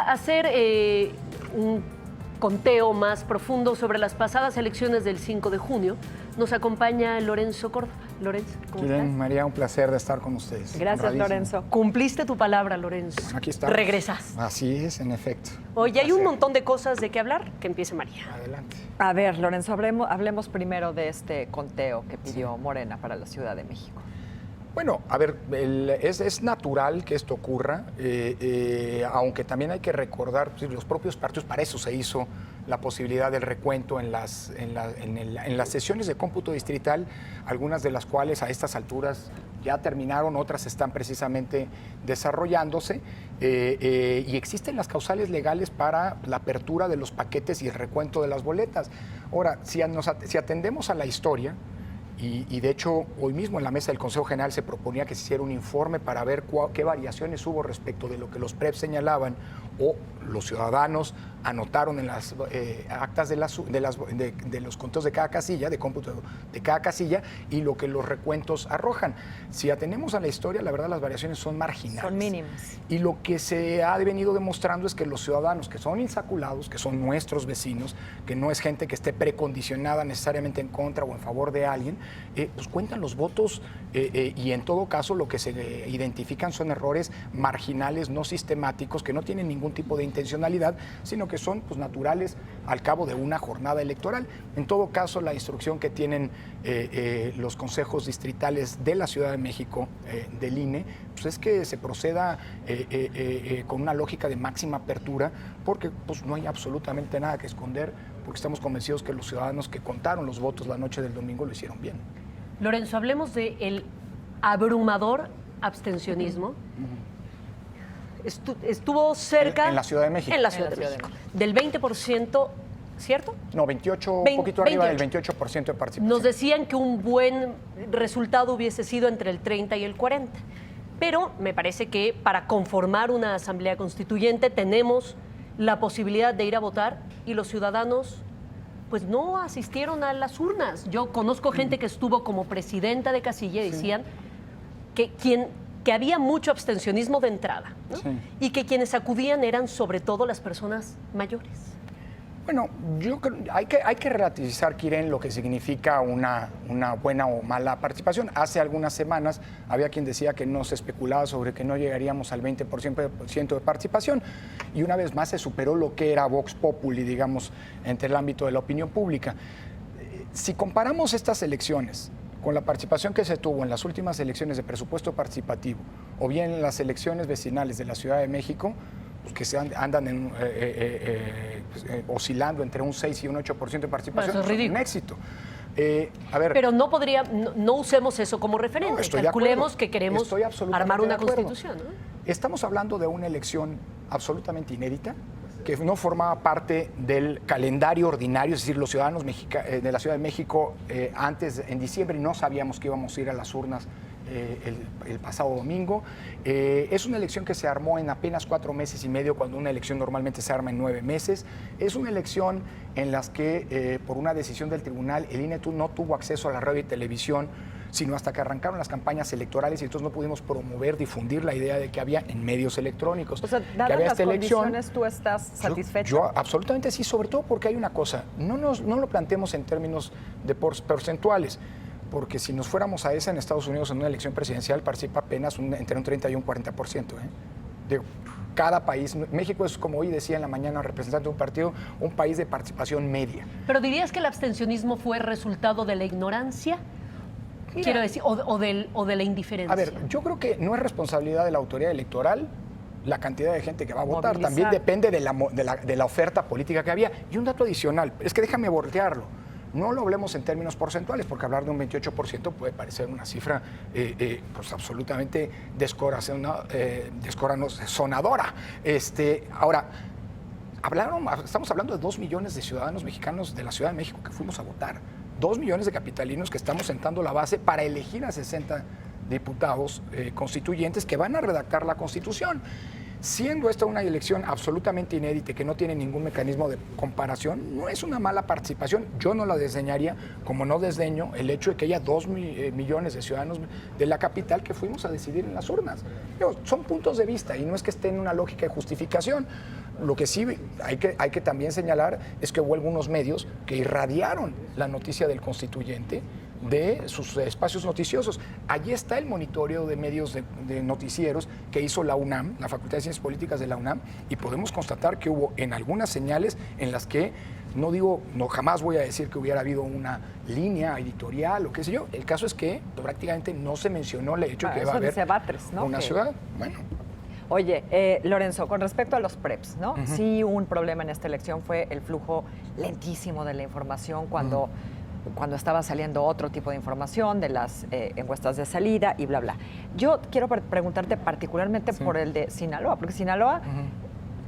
hacer un conteo más profundo sobre las pasadas elecciones del 5 de junio, nos acompaña Lorenzo Córdoba. Lorenzo, ¿cómo estás? María, un placer de estar con ustedes. Gracias, Lorenzo. Cumpliste tu palabra, Lorenzo. Bueno, aquí estamos. Regresas. Así es, en efecto. Oye, hay un montón de cosas de qué hablar. Que empiece María. Adelante. A ver, Lorenzo, hablemos primero de este conteo que pidió Morena para la Ciudad de México. Bueno, a ver, es natural que esto ocurra, aunque también hay que recordar, pues, los propios partidos, para eso se hizo la posibilidad del recuento en las sesiones de cómputo distrital, algunas de las cuales a estas alturas ya terminaron, otras están precisamente desarrollándose, y existen las causales legales para la apertura de los paquetes y el recuento de las boletas. Ahora, si atendemos a la historia, y de hecho, hoy mismo en la mesa del Consejo General se proponía que se hiciera un informe para ver qué variaciones hubo respecto de lo que los PREP señalaban o los ciudadanos anotaron en las actas de los conteos de cada casilla, de cómputo de cada casilla, y lo que los recuentos arrojan. Si atendemos a la historia, la verdad las variaciones son marginales. Son mínimas. Y lo que se ha venido demostrando es que los ciudadanos que son insaculados, que son nuestros vecinos, que no es gente que esté precondicionada necesariamente en contra o en favor de alguien, pues cuentan los votos y en todo caso lo que se identifican son errores marginales, no sistemáticos, que no tienen ningún tipo de intencionalidad, sino que son pues, naturales al cabo de una jornada electoral. En todo caso, la instrucción que tienen los consejos distritales de la Ciudad de México, del INE, pues es que se proceda con una lógica de máxima apertura, porque pues, no hay absolutamente nada que esconder, porque estamos convencidos que los ciudadanos que contaron los votos la noche del domingo lo hicieron bien. Lorenzo, hablemos del abrumador abstencionismo. Estuvo cerca... En la Ciudad de México. En la Ciudad de México. Del 20%, ¿cierto? No, 28, un poquito arriba del 28% de participación. Nos decían que un buen resultado hubiese sido entre el 30 y el 40. Pero me parece que para conformar una asamblea constituyente tenemos la posibilidad de ir a votar y los ciudadanos pues no asistieron a las urnas. Yo conozco gente que estuvo como presidenta de casilla y decían que había mucho abstencionismo de entrada, ¿no? Sí. Y que quienes acudían eran sobre todo las personas mayores. Bueno, yo creo hay que relativizar, Kiren, lo que significa una buena o mala participación. Hace algunas semanas había quien decía que no se especulaba sobre que no llegaríamos al 20% de participación, y una vez más se superó lo que era Vox Populi, digamos, entre el ámbito de la opinión pública. Si comparamos estas elecciones con la participación que se tuvo en las últimas elecciones de presupuesto participativo o bien en las elecciones vecinales de la Ciudad de México, pues que andan oscilando entre un 6 y un 8% de participación, eso es ridículo. Un éxito. A ver, pero no usemos eso como referente. Calculemos que queremos armar una constitución, ¿no? Estamos hablando de una elección absolutamente inédita, que no formaba parte del calendario ordinario, es decir, los ciudadanos de la Ciudad de México antes, en diciembre, no sabíamos que íbamos a ir a las urnas el pasado domingo. Es una elección que se armó en apenas 4 meses y medio, cuando una elección normalmente se arma en 9 meses. Es una elección en la que, por una decisión del tribunal, el INE no tuvo acceso a la radio y televisión, sino hasta que arrancaron las campañas electorales, y entonces no pudimos promover, difundir la idea de que había en medios electrónicos. O sea, dadas las condiciones, ¿tú estás satisfecho? Yo absolutamente sí, sobre todo porque hay una cosa, no lo planteemos en términos de porcentuales, porque si nos fuéramos a esa, en Estados Unidos en una elección presidencial participa apenas entre un 30 y un 40%. Cada país, México es, como hoy decía en la mañana representante de un partido, un país de participación media. ¿Pero dirías que el abstencionismo fue resultado de la ignorancia? Mira, quiero decir, o de la indiferencia. A ver, yo creo que no es responsabilidad de la autoridad electoral la cantidad de gente que va a votar. También depende de la oferta política que había. Y un dato adicional, es que déjame voltearlo. No lo hablemos en términos porcentuales, porque hablar de un 28% puede parecer una cifra pues absolutamente descorazonadora. Ahora, estamos hablando de 2 millones de ciudadanos mexicanos de la Ciudad de México que fuimos a votar. 2 millones de capitalinos que estamos sentando la base para elegir a 60 diputados constituyentes que van a redactar la Constitución. Siendo esta una elección absolutamente inédita, que no tiene ningún mecanismo de comparación, no es una mala participación. Yo no la desdeñaría, como no desdeño el hecho de que haya 2 millones de ciudadanos de la capital que fuimos a decidir en las urnas. Pero son puntos de vista y no es que esté en una lógica de justificación. lo que sí hay que también señalar es que hubo algunos medios que irradiaron la noticia del constituyente de sus espacios noticiosos. Allí está el monitoreo de medios de noticieros que hizo la UNAM, la Facultad de Ciencias Políticas de la UNAM, y podemos constatar que hubo en algunas señales en las que, jamás voy a decir que hubiera habido una línea editorial o qué sé yo. El caso es que prácticamente no se mencionó el hecho que va a haber una ciudad. Bueno. Oye, Lorenzo, con respecto a los PREPs, ¿no? Sí, un problema en esta elección fue el flujo lentísimo de la información cuando estaba saliendo otro tipo de información de las encuestas de salida y bla, bla. Yo quiero preguntarte particularmente por el de Sinaloa, porque Sinaloa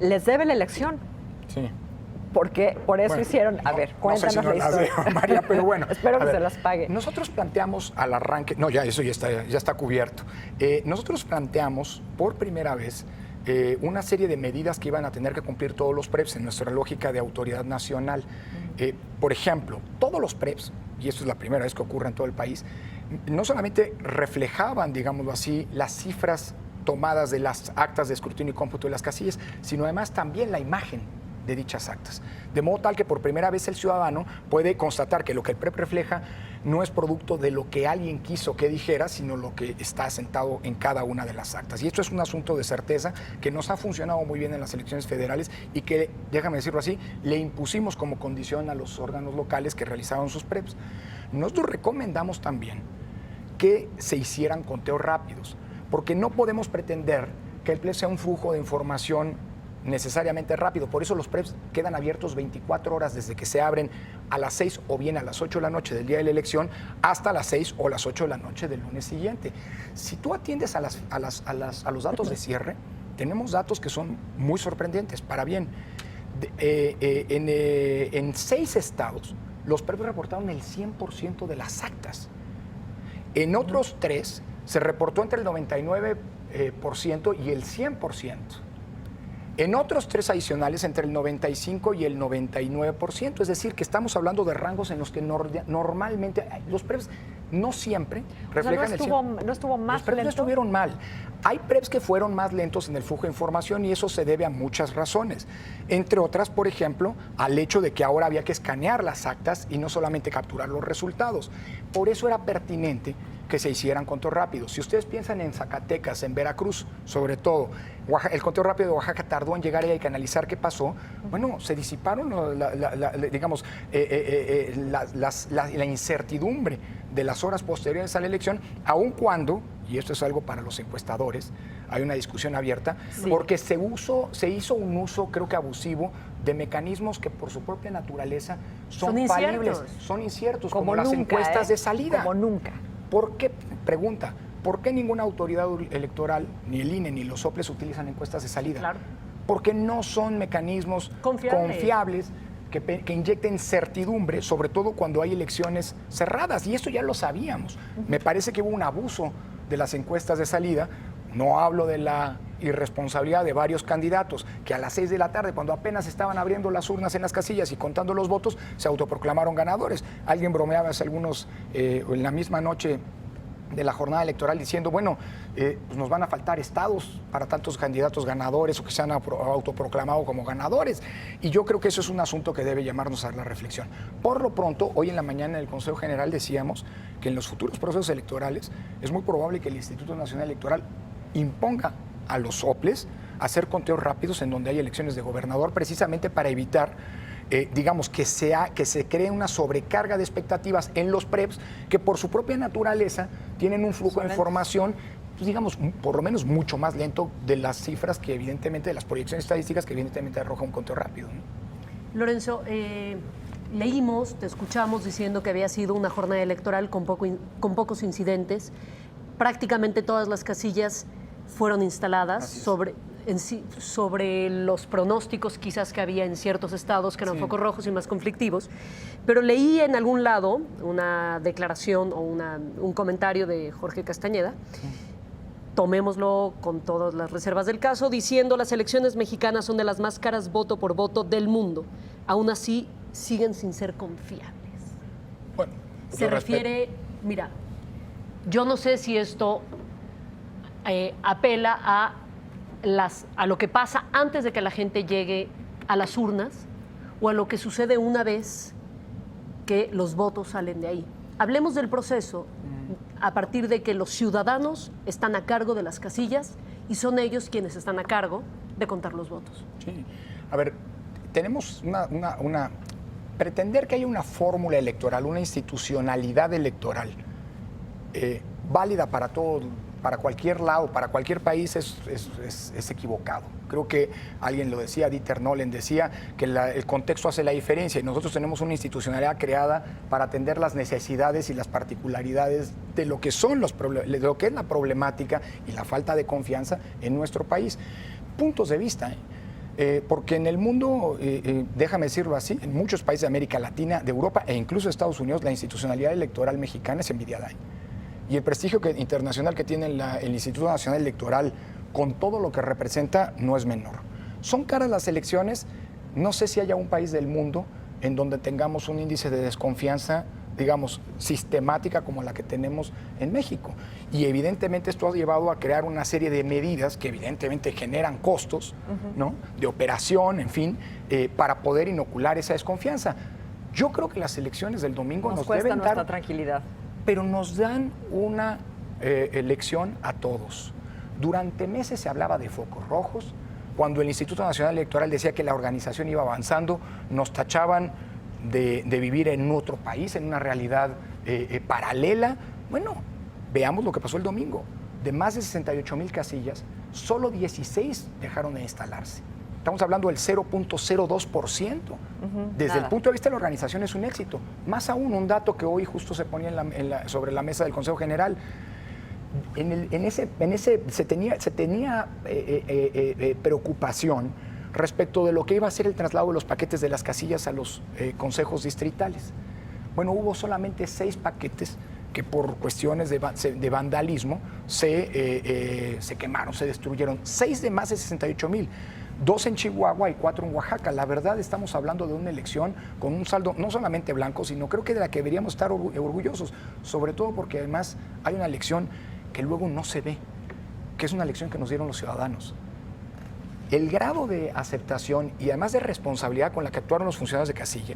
les debe la elección. Sí. Porque por eso hicieron, a ver, cuéntanos la historia. María, pero bueno. Espero que se las pague. Nosotros planteamos al arranque, eso ya está cubierto. Nosotros planteamos por primera vez una serie de medidas que iban a tener que cumplir todos los PREPs en nuestra lógica de autoridad nacional. Por ejemplo, todos los PREPs, y esto es la primera vez que ocurre en todo el país, no solamente reflejaban, digámoslo así, las cifras tomadas de las actas de escrutinio y cómputo de las casillas, sino además también la imagen de dichas actas. De modo tal que por primera vez el ciudadano puede constatar que lo que el PREP refleja no es producto de lo que alguien quiso que dijera, sino lo que está asentado en cada una de las actas. Y esto es un asunto de certeza que nos ha funcionado muy bien en las elecciones federales y que, déjame decirlo así, le impusimos como condición a los órganos locales que realizaban sus PREPs. Nosotros recomendamos también que se hicieran conteos rápidos, porque no podemos pretender que el PREP sea un flujo de información necesariamente rápido. Por eso los PREPs quedan abiertos 24 horas desde que se abren a las 6 o bien a las 8 de la noche del día de la elección hasta las 6 o las 8 de la noche del lunes siguiente. Si tú atiendes a los datos de cierre, tenemos datos que son muy sorprendentes. Para bien, en 6 estados, los PREPs reportaron el 100% de las actas. En otros 3 se reportó entre el 99% y el 100%. En otros 3 adicionales, entre el 95 y el 99%. Es decir, que estamos hablando de rangos en los que normalmente los PREPs no siempre reflejan el 100%. No estuvo más los PREPs lento. No estuvieron mal. Hay PREPs que fueron más lentos en el flujo de información y eso se debe a muchas razones. Entre otras, por ejemplo, al hecho de que ahora había que escanear las actas y no solamente capturar los resultados. Por eso era pertinente que se hicieran conteos rápidos. Si ustedes piensan en Zacatecas, en Veracruz, sobre todo, el conteo rápido de Oaxaca tardó en llegar y hay que analizar qué pasó. Bueno, se disiparon, la incertidumbre de las horas posteriores a la elección, aun cuando, y esto es algo para los encuestadores, hay una discusión abierta, porque se hizo un uso, creo que abusivo, de mecanismos que por su propia naturaleza son falibles, son inciertos, como las encuestas de salida. Como nunca. ¿Por qué? Pregunta, ¿por qué ninguna autoridad electoral, ni el INE, ni los soples utilizan encuestas de salida? Claro. Porque no son mecanismos confiables que inyecten certidumbre, sobre todo cuando hay elecciones cerradas. Y esto ya lo sabíamos. Me parece que hubo un abuso de las encuestas de salida. No hablo de la irresponsabilidad de varios candidatos que a las 6 de la tarde, cuando apenas estaban abriendo las urnas en las casillas y contando los votos, se autoproclamaron ganadores. Alguien bromeaba hace algunos, en la misma noche de la jornada electoral, diciendo, bueno, pues nos van a faltar estados para tantos candidatos ganadores o que se han autoproclamado como ganadores. Y yo creo que eso es un asunto que debe llamarnos a la reflexión. Por lo pronto, hoy en la mañana en el Consejo General decíamos que en los futuros procesos electorales es muy probable que el Instituto Nacional Electoral imponga a los soples hacer conteos rápidos en donde hay elecciones de gobernador, precisamente para evitar, digamos, que se cree una sobrecarga de expectativas en los PREPs, que por su propia naturaleza tienen un flujo de información, pues, digamos, por lo menos mucho más lento de las cifras que evidentemente, de las proyecciones estadísticas que evidentemente arroja un conteo rápido, ¿no? Lorenzo, leímos, te escuchamos diciendo que había sido una jornada electoral con pocos incidentes. Prácticamente todas las casillas fueron instaladas sobre los pronósticos quizás que había en ciertos estados que eran focos rojos y más conflictivos, pero leí en algún lado una declaración o un comentario de Jorge Castañeda, tomémoslo con todas las reservas del caso, diciendo las elecciones mexicanas son de las más caras voto por voto del mundo, aún así siguen sin ser confiables. Bueno, se refiere, mira, yo no sé si esto apela a a lo que pasa antes de que la gente llegue a las urnas o a lo que sucede una vez que los votos salen de ahí. Hablemos del proceso a partir de que los ciudadanos están a cargo de las casillas y son ellos quienes están a cargo de contar los votos. Sí. A ver, tenemos pretender que haya una fórmula electoral, una institucionalidad electoral válida para todo, para cualquier lado, para cualquier país es equivocado. Creo que alguien lo decía, Dieter Nolen decía que el contexto hace la diferencia y nosotros tenemos una institucionalidad creada para atender las necesidades y las particularidades de lo que son de lo que es la problemática y la falta de confianza en nuestro país. Puntos de vista, porque en el mundo, déjame decirlo así, en muchos países de América Latina, de Europa e incluso de Estados Unidos, la institucionalidad electoral mexicana es envidiada. Y el prestigio internacional que tiene el Instituto Nacional Electoral con todo lo que representa no es menor. Son caras las elecciones, no sé si haya un país del mundo en donde tengamos un índice de desconfianza, digamos, sistemática como la que tenemos en México. Y evidentemente esto ha llevado a crear una serie de medidas que evidentemente generan costos, ¿no?, de operación, en fin, para poder inocular esa desconfianza. Yo creo que las elecciones del domingo nos cuesta deben nuestra dar tranquilidad. Pero nos dan una lección a todos. Durante meses se hablaba de focos rojos. Cuando el Instituto Nacional Electoral decía que la organización iba avanzando, nos tachaban de vivir en otro país, en una realidad paralela. Bueno, veamos lo que pasó el domingo. De más de 68,000 casillas, solo 16 dejaron de instalarse. Estamos hablando del 0.02%. Desde el punto de vista de la organización es un éxito. Más aún, un dato que hoy justo se ponía sobre la mesa del Consejo General. Se tenía preocupación respecto de lo que iba a ser el traslado de los paquetes de las casillas a los consejos distritales. Bueno, hubo solamente 6 paquetes que por cuestiones de vandalismo se quemaron, se destruyeron. 6 de más de 68,000. 2 en Chihuahua y 4 en Oaxaca. La verdad, estamos hablando de una elección con un saldo no solamente blanco, sino creo que de la que deberíamos estar orgullosos, sobre todo porque además hay una elección que luego no se ve, que es una elección que nos dieron los ciudadanos. El grado de aceptación y además de responsabilidad con la que actuaron los funcionarios de casilla,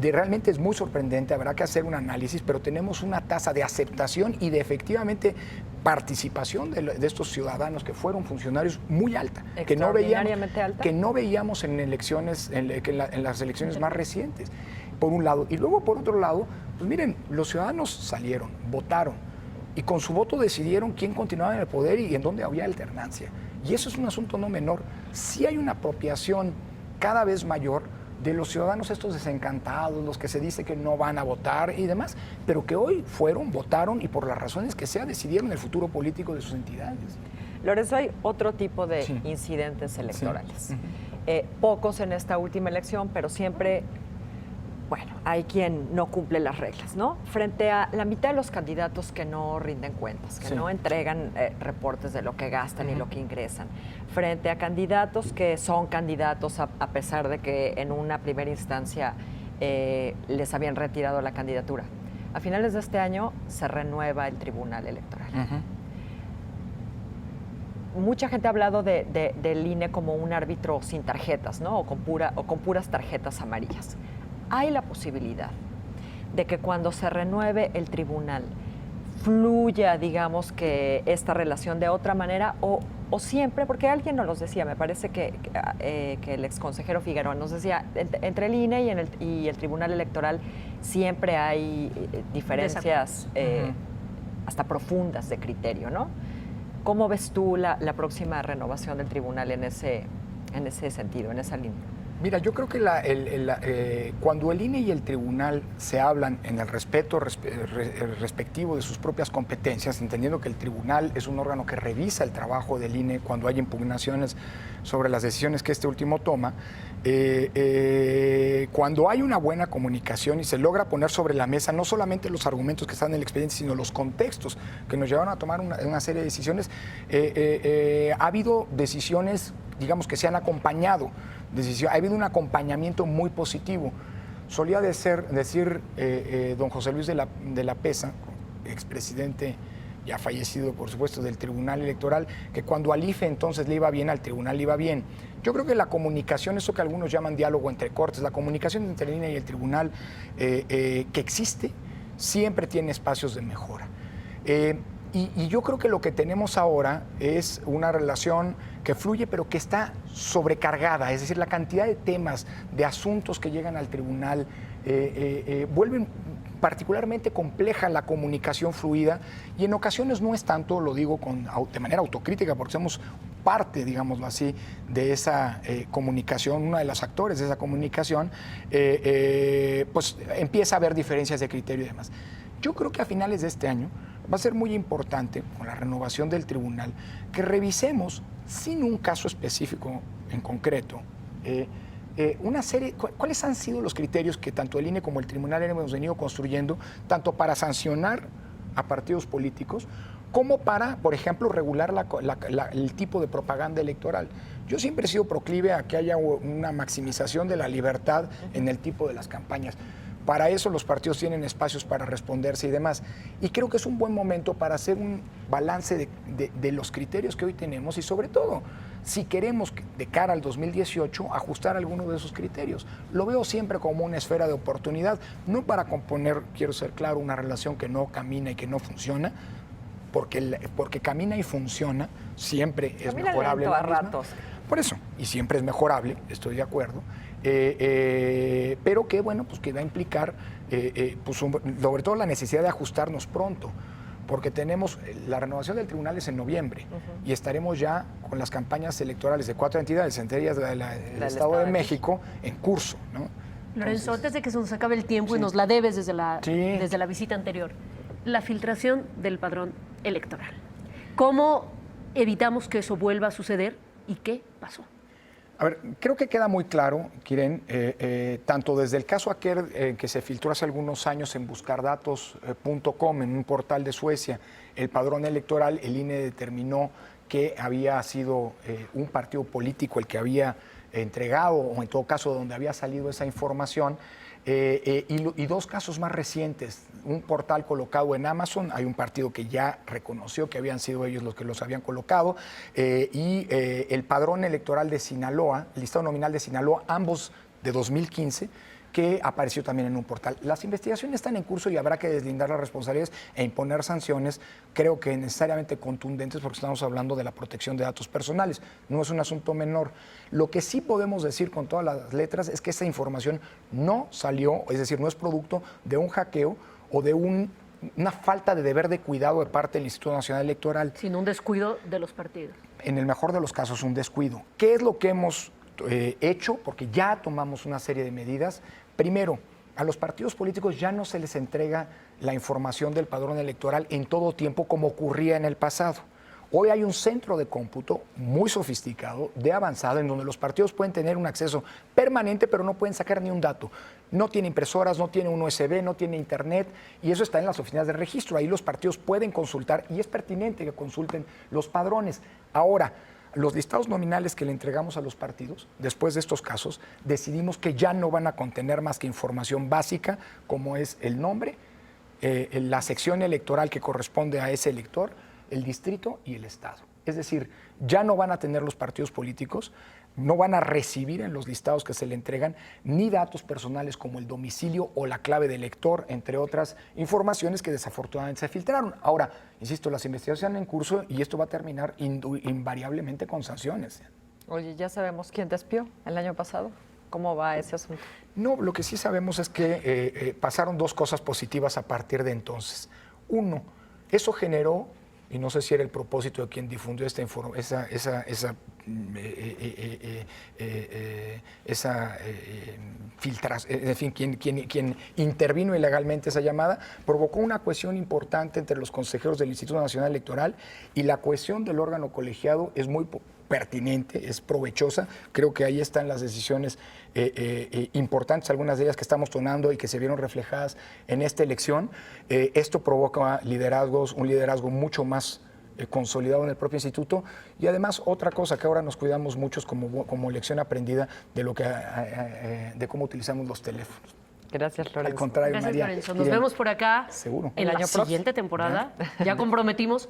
realmente es muy sorprendente, habrá que hacer un análisis, pero tenemos una tasa de aceptación y de efectivamente participación de estos ciudadanos que fueron funcionarios muy alta, que no veíamos en elecciones, en las elecciones más recientes, por un lado. Y luego, por otro lado, pues miren, los ciudadanos salieron, votaron, y con su voto decidieron quién continuaba en el poder y en dónde había alternancia. Y eso es un asunto no menor. Sí hay una apropiación cada vez mayor de los ciudadanos estos desencantados, los que se dice que no van a votar y demás, pero que hoy fueron, votaron y por las razones que sea decidieron el futuro político de sus entidades. Lorenzo, hay otro tipo de incidentes electorales. Pocos en esta última elección, pero siempre, bueno, hay quien no cumple las reglas, ¿no? Frente a la mitad de los candidatos que no rinden cuentas, que no entregan reportes de lo que gastan y lo que ingresan, frente a candidatos que son candidatos a pesar de que en una primera instancia les habían retirado la candidatura. A finales de este año se renueva el Tribunal Electoral. Mucha gente ha hablado del INE como un árbitro sin tarjetas, ¿no? O con puras tarjetas amarillas. Hay la posibilidad de que cuando se renueve el tribunal fluya, digamos, que esta relación de otra manera o siempre, porque alguien nos los decía, me parece que el exconsejero Figueroa nos decía, entre el INE y el Tribunal Electoral siempre hay diferencias hasta profundas de criterio, ¿no? ¿Cómo ves tú la próxima renovación del tribunal en ese sentido, en esa línea? Mira, yo creo que cuando el INE y el tribunal se hablan en el respeto respectivo de sus propias competencias, entendiendo que el tribunal es un órgano que revisa el trabajo del INE cuando hay impugnaciones sobre las decisiones que este último toma, cuando hay una buena comunicación y se logra poner sobre la mesa no solamente los argumentos que están en el expediente, sino los contextos que nos llevaron a tomar una serie de decisiones, ha habido decisiones, digamos, que se han acompañado. Ha habido un acompañamiento muy positivo. Solía decir don José Luis de la Pesa, expresidente ya fallecido por supuesto, del Tribunal Electoral, que cuando al IFE entonces le iba bien, al tribunal le iba bien. Yo creo que la comunicación, eso que algunos llaman diálogo entre cortes, la comunicación entre el INE y el tribunal que existe, siempre tiene espacios de mejora. Y yo creo que lo que tenemos ahora es una relación que fluye, pero que está sobrecargada. Es decir, la cantidad de temas, de asuntos que llegan al tribunal, vuelven particularmente compleja la comunicación fluida. Y en ocasiones no es tanto, lo digo de manera autocrítica, porque somos parte, digámoslo así, de esa comunicación, uno de los actores de esa comunicación, pues empieza a haber diferencias de criterio y demás. Yo creo que a finales de este año va a ser muy importante, con la renovación del tribunal, que revisemos, sin un caso específico en concreto, una serie, cuáles han sido los criterios que tanto el INE como el tribunal hemos venido construyendo, tanto para sancionar a partidos políticos, como para, por ejemplo, regular el tipo de propaganda electoral. Yo siempre he sido proclive a que haya una maximización de la libertad en el tipo de las campañas. Para eso los partidos tienen espacios para responderse y demás. Y creo que es un buen momento para hacer un balance de los criterios que hoy tenemos y sobre todo, si queremos de cara al 2018 ajustar alguno de esos criterios. Lo veo siempre como una esfera de oportunidad, no para componer, quiero ser claro, una relación que no camina y que no funciona, porque camina y funciona, siempre es mejorable. A ratos. Por eso, y siempre es mejorable, estoy de acuerdo. Pero que bueno, pues que va a implicar pues, sobre todo la necesidad de ajustarnos pronto, porque tenemos la renovación del tribunal es en noviembre y estaremos ya con las campañas electorales de 4 entidades, entre ellas del Estado de México, en curso, ¿no? Lorenzo, antes de que se nos acabe el tiempo y nos la debes desde la visita anterior, la filtración del padrón electoral. ¿Cómo evitamos que eso vuelva a suceder y qué pasó? A ver, creo que queda muy claro, Kiren, tanto desde el caso aquel que se filtró hace algunos años en buscardatos.com, en un portal de Suecia, el padrón electoral, el INE determinó que había sido un partido político el que había entregado, o en todo caso donde había salido esa información, y dos casos más recientes, un portal colocado en Amazon, hay un partido que ya reconoció que habían sido ellos los que los habían colocado, y el padrón electoral de Sinaloa, el listado nominal de Sinaloa, ambos de 2015, que apareció también en un portal. Las investigaciones están en curso y habrá que deslindar las responsabilidades e imponer sanciones, creo que necesariamente contundentes, porque estamos hablando de la protección de datos personales. No es un asunto menor. Lo que sí podemos decir con todas las letras es que esa información no salió, es decir, no es producto de un hackeo o de una falta de deber de cuidado de parte del Instituto Nacional Electoral. Sino un descuido de los partidos. En el mejor de los casos, un descuido. ¿Qué es lo que hemos hecho? Porque ya tomamos una serie de medidas. Primero, a los partidos políticos ya no se les entrega la información del padrón electoral en todo tiempo como ocurría en el pasado. Hoy hay un centro de cómputo muy sofisticado, de avanzado, en donde los partidos pueden tener un acceso permanente, pero no pueden sacar ni un dato. No tiene impresoras, no tiene un USB, no tiene internet, y eso está en las oficinas de registro. Ahí los partidos pueden consultar y es pertinente que consulten los padrones. Ahora, los listados nominales que le entregamos a los partidos, después de estos casos, decidimos que ya no van a contener más que información básica, como es el nombre, la sección electoral que corresponde a ese elector, el distrito y el estado. Es decir, ya no van a tener los partidos políticos, no van a recibir en los listados que se le entregan ni datos personales como el domicilio o la clave de elector, entre otras informaciones que desafortunadamente se filtraron. Ahora, insisto, las investigaciones en curso y esto va a terminar invariablemente con sanciones. Oye, ¿ya sabemos quién te espió el año pasado? ¿Cómo va ese asunto? No, lo que sí sabemos es que pasaron dos cosas positivas a partir de entonces. Uno, eso generó, y no sé si era el propósito de quien difundió esta información, filtración, en fin, quien intervino ilegalmente esa llamada, provocó una cohesión importante entre los consejeros del Instituto Nacional Electoral, y la cohesión del órgano colegiado es muy pertinente, es provechosa. Creo que ahí están las decisiones importantes, algunas de ellas que estamos tomando y que se vieron reflejadas en esta elección. Esto provoca un liderazgo mucho más consolidado en el propio instituto, y además otra cosa que ahora nos cuidamos mucho como lección aprendida de cómo utilizamos los teléfonos. Gracias, Lorenzo. Al contrario, Gracias, María. Lorenzo. Nos Miren, vemos por acá Seguro. en El la año próximo. siguiente temporada. Ya comprometimos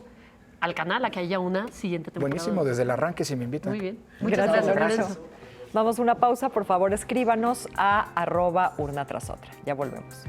al canal a que haya una siguiente temporada. Buenísimo, desde el arranque si me invitan. Muy bien. Muchas gracias, Lorenzo. Vamos a una pausa, por favor, escríbanos a @una tras otra. Ya volvemos.